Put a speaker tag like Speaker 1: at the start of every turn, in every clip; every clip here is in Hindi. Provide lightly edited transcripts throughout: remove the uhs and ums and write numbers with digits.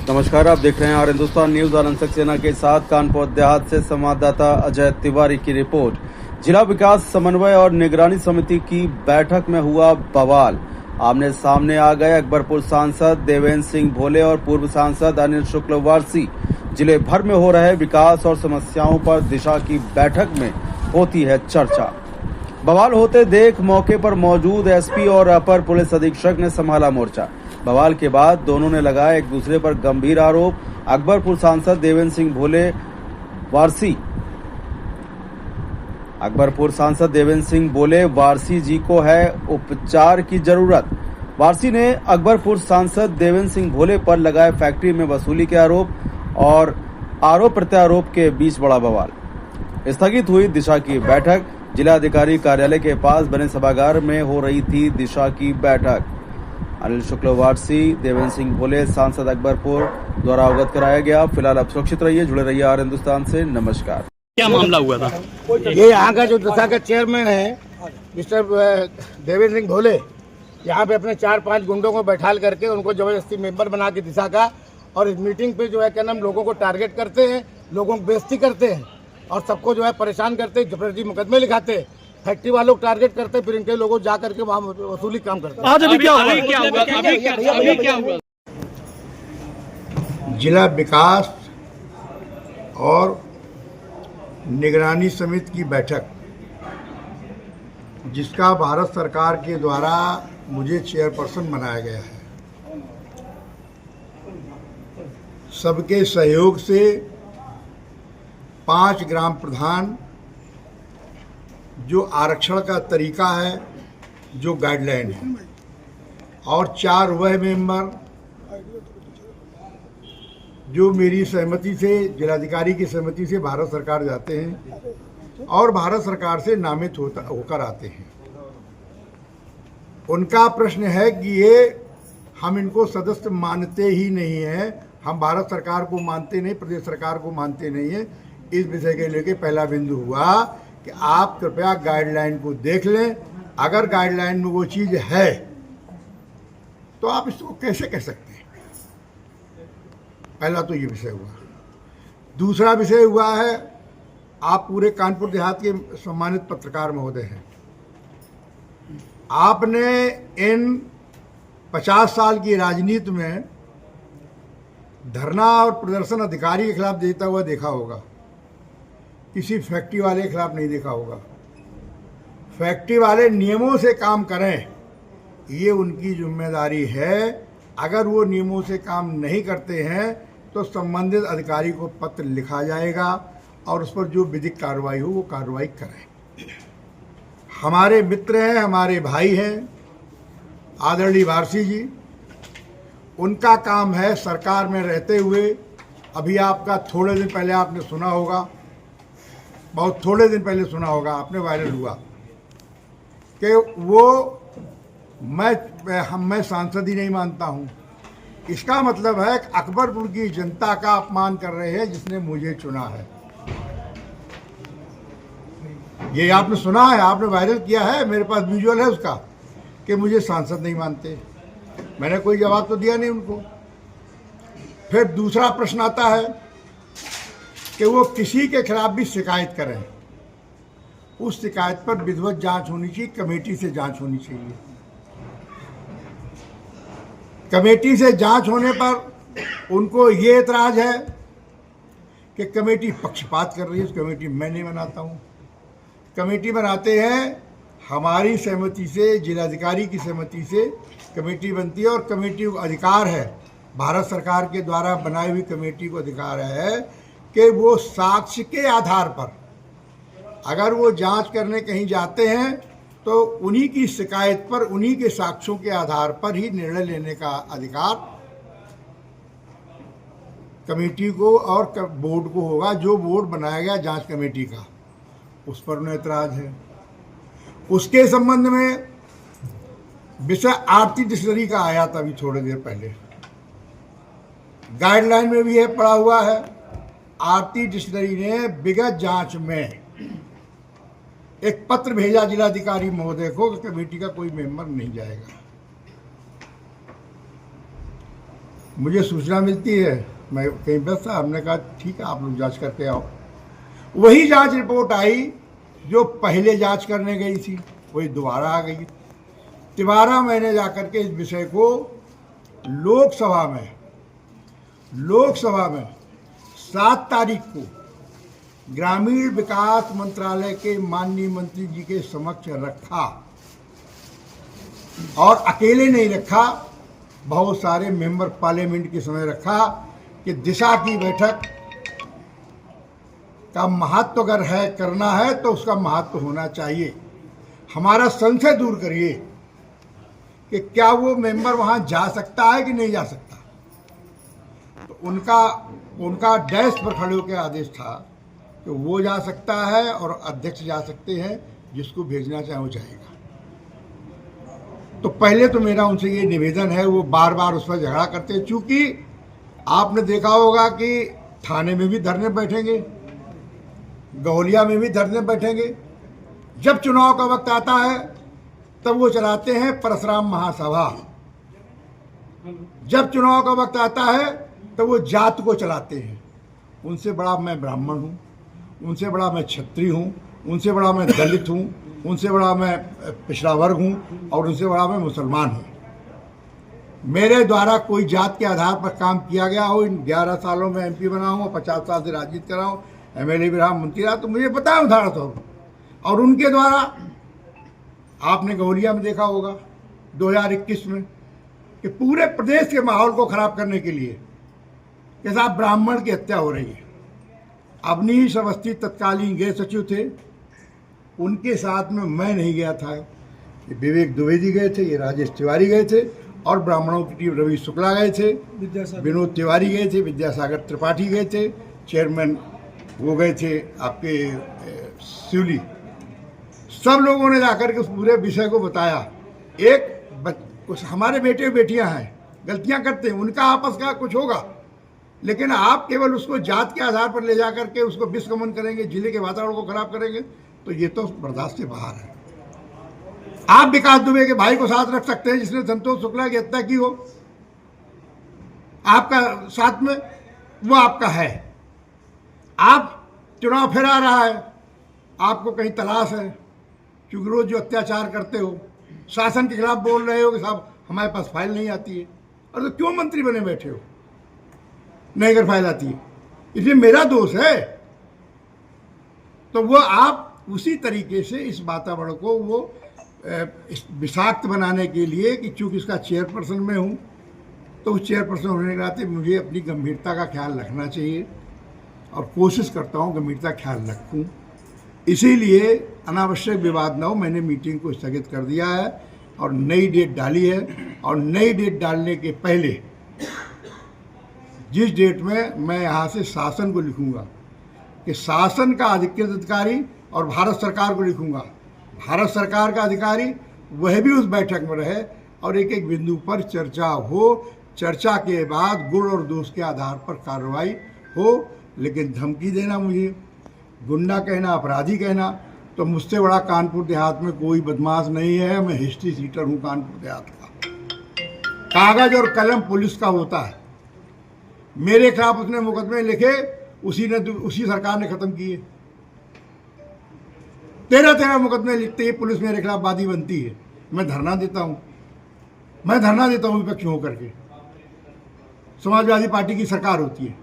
Speaker 1: नमस्कार, आप देख रहे हैं और हिंदुस्तान न्यूज आनंद सक्सेना के साथ कानपुर देहात से संवाददाता अजय तिवारी की रिपोर्ट। जिला विकास समन्वय और निगरानी समिति की बैठक में हुआ बवाल। आमने सामने आ गए अकबरपुर सांसद देवेंद्र सिंह भोले और पूर्व सांसद अनिल शुक्लवारसी। जिले भर में हो रहे विकास और समस्याओं पर दिशा की बैठक में होती है चर्चा। बवाल होते देख मौके पर मौजूद एसपी और अपर पुलिस अधीक्षक ने संभाला मोर्चा। बवाल के बाद दोनों ने लगाए एक दूसरे पर गंभीर आरोप। अकबरपुर सांसद देवेंद्र सिंह भोले वारसी जी को है उपचार की जरूरत। वारसी ने अकबरपुर सांसद देवेंद्र सिंह भोले पर लगाए फैक्ट्री में वसूली के आरोप और आरोप प्रत्यारोप के बीच बड़ा बवाल। स्थगित हुई दिशा की बैठक। जिलाधिकारी कार्यालय के पास बने सभागार में हो रही थी दिशा की बैठक। अनिल शुक्लवारसी देवेंद्र सिंह भोले सांसद अकबरपुर द्वारा अवगत कराया गया। फिलहाल आप सुरक्षित रहिए, जुड़े रहिए और हिंदुस्तान से। नमस्कार।
Speaker 2: क्या मामला हुआ था?
Speaker 3: ये यहाँ का जो दिशा का चेयरमैन है मिस्टर देवेंद्र सिंह भोले, यहाँ पे अपने 4-5 गुंडों को बैठाल करके उनको जबरदस्ती मेंबर बना के दिशा का, और इस मीटिंग पे जो है क्या नाम लोगों को टारगेट करते हैं, लोगों को बेइज्जती करते हैं और सबको जो है परेशान करते हैं, जबरदस्ती मुकदमे लिखाते हैं, फैक्ट्री वालों को टारगेट करते हैं, फिर इनके लोगों जा करके वहाँ वसूली काम करते हैं।
Speaker 2: आज अभी क्या हुआ?
Speaker 4: जिला विकास और निगरानी समिति की बैठक, जिसका भारत सरकार के द्वारा मुझे चेयरपर्सन बनाया गया है, सबके सहयोग से 5 ग्राम प्रधान, जो आरक्षण का तरीका है, जो गाइडलाइन है, और 4 वह मेंबर जो मेरी सहमति से, जिलाधिकारी की सहमति से भारत सरकार जाते हैं और भारत सरकार से नामित होकर आते हैं। उनका प्रश्न है कि ये हम इनको सदस्य मानते ही नहीं हैं, हम भारत सरकार को मानते नहीं, प्रदेश सरकार को मानते नहीं है। इस विषय के लेके पहला बिंदु हुआ कि आप कृपया गाइडलाइन को देख लें, अगर गाइडलाइन में वो चीज़ है तो आप इसको कैसे कह सकते हैं। पहला तो ये विषय हुआ। दूसरा विषय हुआ है, आप पूरे कानपुर देहात के सम्मानित पत्रकार महोदय हैं, आपने इन 50 साल की राजनीति में धरना और प्रदर्शन अधिकारी के खिलाफ देता हुआ देखा होगा, किसी फैक्ट्री वाले के खिलाफ नहीं देखा होगा। फैक्ट्री वाले नियमों से काम करें, ये उनकी जिम्मेदारी है। अगर वो नियमों से काम नहीं करते हैं तो संबंधित अधिकारी को पत्र लिखा जाएगा और उस पर जो विधिक कार्रवाई हो वो कार्रवाई करें। हमारे मित्र हैं, हमारे भाई हैं आदरणीय वारसी जी, उनका काम है सरकार में रहते हुए, अभी आपका थोड़े दिन पहले आपने सुना होगा, बहुत थोड़े दिन पहले सुना होगा आपने, वायरल हुआ कि वो मैं सांसद ही नहीं मानता हूँ। इसका मतलब है कि अकबरपुर की जनता का अपमान कर रहे हैं जिसने मुझे चुना है। ये आपने सुना है, आपने वायरल किया है, मेरे पास विजुअल है उसका, कि मुझे सांसद नहीं मानते। मैंने कोई जवाब तो दिया नहीं उनको। फिर दूसरा प्रश्न आता है कि वो किसी के खिलाफ भी शिकायत करें, उस शिकायत पर विधिवत जांच होनी चाहिए, कमेटी से जांच होनी चाहिए। कमेटी से जांच होने पर उनको ये एतराज है कि कमेटी पक्षपात कर रही है। उस कमेटी मैं नहीं बनाता हूँ, कमेटी बनाते हैं हमारी सहमति से, जिलाधिकारी की सहमति से कमेटी बनती है, और कमेटी को अधिकार है, भारत सरकार के द्वारा बनाई हुई कमेटी को अधिकार है कि वो साक्ष्य के आधार पर, अगर वो जांच करने कहीं जाते हैं तो उन्हीं की शिकायत पर, उन्हीं के साक्ष्यों के आधार पर ही निर्णय लेने का अधिकार कमेटी को और बोर्ड को होगा। जो बोर्ड बनाया गया जांच कमेटी का, उस पर उन्हें ऐतराज है। उसके संबंध में विषय आरती डिस्टिलरी का आया था अभी थोड़ी देर पहले, गाइडलाइन में भी है, पड़ा हुआ है। आरती डिस्टिलरी ने विगत जांच में एक पत्र भेजा जिलाधिकारी महोदय को कि कमेटी का कोई मेंबर नहीं जाएगा। मुझे सूचना मिलती है, मैं कहीं व्यस्त था, हमने कहा ठीक है आप लोग जांच करके आओ। वही जांच रिपोर्ट आई जो पहले जांच करने गई थी, वही दोबारा आ गई। तिवारा मैंने जाकर के इस विषय को लोकसभा में 7 तारीख को ग्रामीण विकास मंत्रालय के माननीय मंत्री जी के समक्ष रखा, और अकेले नहीं रखा, बहुत सारे मेंबर पार्लियामेंट के समय रखा कि दिशा की बैठक का महत्व अगर है करना है तो उसका महत्व होना चाहिए। हमारा संशय दूर करिए कि क्या वो मेंबर वहां जा सकता है कि नहीं जा सकता। तो उनका डेस्क पर खड़े होकर आदेश था कि वो जा सकता है और अध्यक्ष जा सकते हैं, जिसको भेजना चाहे वो जाएगा। तो पहले तो मेरा उनसे ये निवेदन है, वो बार बार उस पर झगड़ा करते हैं। चूंकि आपने देखा होगा कि थाने में भी धरने बैठेंगे, गौलिया में भी धरने बैठेंगे। जब चुनाव का वक्त आता है तब वो चलाते हैं परशुराम महासभा, जब चुनाव का वक्त आता है तब वो जात को चलाते हैं। उनसे बड़ा मैं ब्राह्मण हूँ, उनसे बड़ा मैं क्षत्रिय हूँ, उनसे बड़ा मैं दलित हूँ, उनसे बड़ा मैं पिछड़ा वर्ग हूँ, और उनसे बड़ा मैं मुसलमान हूँ। मेरे द्वारा कोई जात के आधार पर काम किया गया हो, इन 11 सालों में MP बना हूँ, 50 साल से राजनीति कर रहा हूँ, MLA भी रहा, मंत्री रहा, तो मुझे पता है उदाहरण तो। और उनके द्वारा आपने गौलिया में देखा होगा 2021 में कि पूरे प्रदेश के माहौल को खराब करने के लिए के साथ ब्राह्मण की हत्या हो रही है। अवनीश अवस्थी तत्कालीन गृह सचिव थे, उनके साथ में मैं नहीं गया था, ये विवेक द्विवेदी गए थे, ये राजेश तिवारी गए थे, और ब्राह्मणों की टीम रवि शुक्ला गए थे, विनोद तिवारी गए थे, विद्यासागर त्रिपाठी गए थे, चेयरमैन वो गए थे आपके शिवली। सब लोगों ने जाकर के उस पूरे विषय को बताया। कुछ हमारे बेटे बेटियां हैं, गलतियां करते हैं, उनका आपस का कुछ होगा, लेकिन आप केवल उसको जात के आधार पर ले जाकर के उसको विस्कमन करेंगे, जिले के वातावरण को खराब करेंगे, तो ये तो बर्दाश्त से बाहर है। आप विकास दुबे के भाई को साथ रख सकते हैं जिसने संतोष शुक्ला की हत्या की हो, आपका साथ में वो आपका है। आप चुनाव फिर आ रहा है, आपको कहीं तलाश है, क्योंकि रोज जो अत्याचार करते हो, शासन के खिलाफ बोल रहे हो कि साहब हमारे पास फाइल नहीं आती है, और तो क्यों मंत्री बने बैठे हो, नहीं अगर फाइल आती है, इसलिए मेरा दोष है। तो वो आप उसी तरीके से इस वातावरण को वो विषाक्त बनाने के लिए कि चूंकि इसका चेयरपर्सन में हूँ, तो उस चेयरपर्सन होने के नाते मुझे अपनी गंभीरता का ख्याल रखना चाहिए, और कोशिश करता हूँ गंभीरता ख्याल रखूँ। इसीलिए अनावश्यक विवाद न हो, मैंने मीटिंग को स्थगित कर दिया है और नई डेट डाली है। और नई डेट डालने के पहले जिस डेट में मैं यहाँ से शासन को लिखूँगा कि शासन का अधिकृत अधिकारी, और भारत सरकार को लिखूँगा भारत सरकार का अधिकारी वह भी उस बैठक में रहे, और एक एक बिंदु पर चर्चा हो, चर्चा के बाद गुण और दोष के आधार पर कार्रवाई हो। लेकिन धमकी देना, मुझे गुंडा कहना, अपराधी कहना, तो मुझसे बड़ा कानपुर देहात में कोई बदमाश नहीं है। मैं हिस्ट्री सीटर हूँ कानपुर देहात का। कागज और कलम पुलिस का होता है। मेरे खिलाफ उसने मुकदमे लिखे, उसी सरकार ने खत्म किए। 13 मुकदमे लिखते ही पुलिस मेरे खिलाफ वादी बनती है। मैं धरना देता हूँ विपक्ष होकर के। समाजवादी पार्टी की सरकार होती है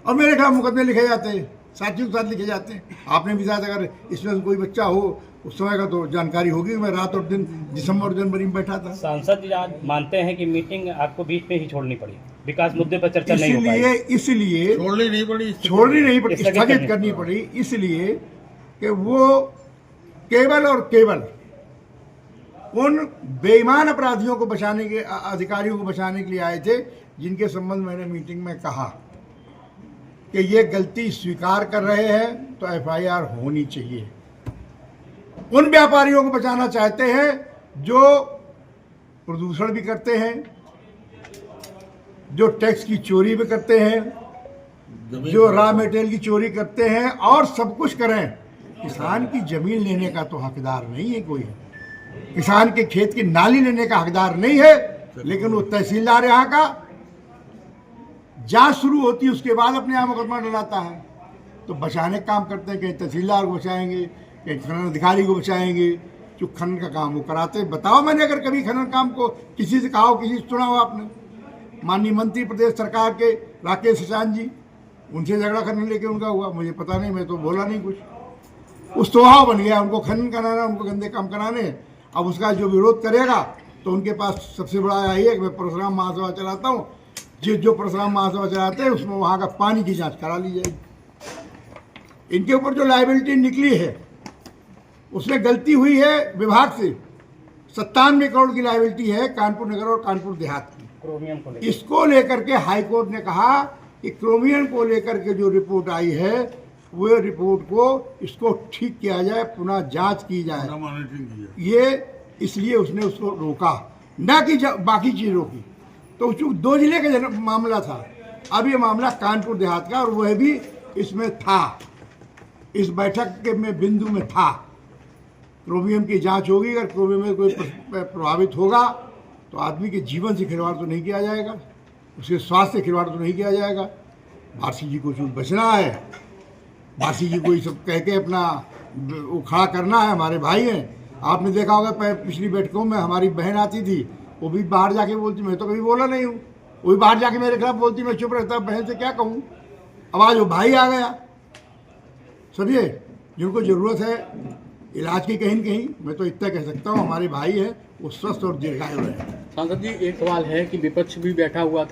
Speaker 4: और मेरे खिलाफ मुकदमे लिखे जाते हैं, साथियों के साथ लिखे जाते हैं। आपने भी शायद अगर इसमें कोई बच्चा हो उस समय का तो जानकारी होगी। मैं रात और दिन दिसंबर और जनवरी में बैठा था।
Speaker 5: सांसद जी आज मानते हैं कि मीटिंग आपको बीच में ही छोड़नी पड़ी, विकास मुद्दे पर चर्चा नहीं हो पाई,
Speaker 4: इसलिए छोड़नी नहीं पड़ी, स्थगित करनी पड़ी, इसलिए कि वो केवल और केवल उन बेईमान अपराधियों को बचाने के, अधिकारियों को बचाने के लिए आए थे जिनके संबंध मैंने मीटिंग में कहा कि ये गलती स्वीकार कर रहे हैं तो FIR होनी चाहिए। उन व्यापारियों को बचाना चाहते हैं जो प्रदूषण भी करते हैं, जो टैक्स की चोरी भी करते हैं, जो रॉ मटेरियल की चोरी करते हैं, और सब कुछ करें। किसान की जमीन लेने का तो हकदार नहीं है कोई, किसान के खेत की नाली लेने का हकदार नहीं है, लेकिन वो तहसीलदार यहाँ का जांच शुरू होती है उसके बाद अपने यहाँ मुकदमा डलाता है। तो बचाने का काम करते हैं, कहीं तहसीलदार को बचाएंगे, कहीं खनन अधिकारी को बचाएंगे, जो खनन का काम वो कराते हैं। बताओ मैंने अगर कभी खनन काम को किसी से कहा हो, किसी से सुना हो आपने? माननीय मंत्री प्रदेश सरकार के राकेश सचान जी, उनसे झगड़ा करने लेके उनका हुआ, मुझे पता नहीं, मैं तो बोला नहीं कुछ। उस स्वभाव बन गया उनको खनन कराना, उनको गंदे काम कराने। अब उसका जो विरोध करेगा तो उनके पास सबसे बड़ा यही है कि मैं परशुराम महासभा चलाता हूँ, जो परशुराम महासभा चलाते हैं उसमें वहाँ का पानी की जाँच करा ली जाएगी। इनके ऊपर जो लाइबिलिटी निकली है उसमें गलती हुई है विभाग से। 97 करोड़ की लाइबिलिटी है कानपुर नगर और कानपुर देहात की।
Speaker 5: क्रोमियम को लेकर
Speaker 4: इसको लेकर के हाई कोर्ट ने कहा कि क्रोमियम को लेकर के जो रिपोर्ट आई है वो रिपोर्ट को इसको ठीक किया जाए, पुनः जांच की जाए। ये इसलिए उसने उसको रोका, न कि बाकी चीज़ रोकी। तो चूँकि 2 जिले का मामला था, अब ये मामला कानपुर देहात का, और वह भी इसमें था, इस बैठक के में बिंदु में था। क्रोमियम की जांच होगी, अगर क्रोमियम में कोई प्रभावित होगा तो आदमी के जीवन से खिलवाड़ तो नहीं किया जाएगा, उसके स्वास्थ्य से खिलवाड़ तो नहीं किया जाएगा। भारती जी को चूँकि बचना है, भारती जी को ये सब कह के अपना वो खड़ा करना है, हमारे भाई हैं। आपने देखा होगा पिछली बैठकों में हमारी बहन आती थी, वो भी बाहर जाके बोलती, मैं तो कभी बोला नहीं हूँ, वो भी बाहर जाके मेरे खिलाफ बोलती, मैं चुप रहता, बहन से क्या कहूँ। अब आज वो भाई आ गया, समझिए, जिनको ज़रूरत है इलाज की कहीं न कहीं, मैं तो इतना कह सकता हूँ हमारे भाई हैं वो स्वस्थ और दीर्घायु रहे।
Speaker 2: सांसद जी, एक सवाल है कि विपक्ष भी बैठा हुआ था